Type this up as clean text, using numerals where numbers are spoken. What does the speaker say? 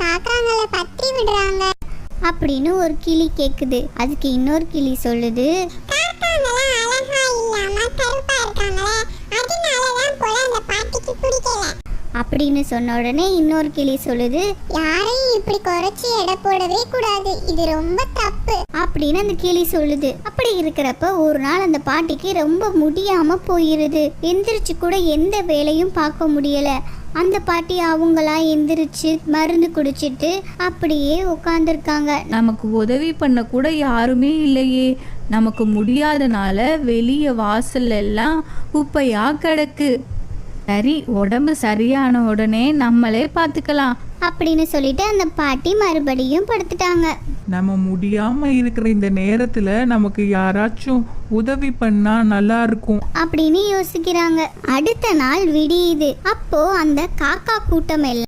காக்காங்களை பத்தி விடுறாங்க அப்படின்னு ஒரு கிளி கேக்குது. அதுக்கு இன்னொரு கிளி சொல்லுது, காக்காங்களா அழகா இல்லாம கருப்பா இருக்காங்களே, அதனாலதான் போல அந்த பாட்டிக்கு பிடிக்கல அப்படின்னு சொன்ன உடனே இன்னொரு கிளி சொல்லுது, யாரையும் இப்படி குறைச்சி எடை போடவே கூடாது, இது ரொம்ப தப்பு அப்படின்னு அந்த கிளி சொல்லுது. அப்படி இருக்கிறப்ப ஒரு நாள் அந்த பாட்டிக்கு ரொம்ப முடியாம போயிருது. எந்திரிச்சு கூட எந்த வேலையும் பார்க்க முடியல. அந்த பாட்டி அவங்களா எந்திரிச்சு மருந்து குடிச்சிட்டு அப்படியே உட்காந்துருக்காங்க. நமக்கு உதவி பண்ண கூட யாருமே இல்லையே, நமக்கு முடியாதனால வெளியே வாசல் எல்லாம் குப்பையா கிடக்கு. சரி, உடம்பு சரியான உடனே நம்மளே பார்த்துக்கலாம் அப்படின்னு சொல்லிட்டு அந்த பாட்டி மறுபடியும் படுத்துட்டாங்க. நம்ம முடியாம இருக்கிற இந்த நேரத்துல நமக்கு யாராச்சும் உதவி பண்ணா நல்லா இருக்கும் அப்படின்னு யோசிக்கிறாங்க. அடுத்த நாள் விடியுது. அப்போ அந்த காக்கா கூட்டம் எல்லாம்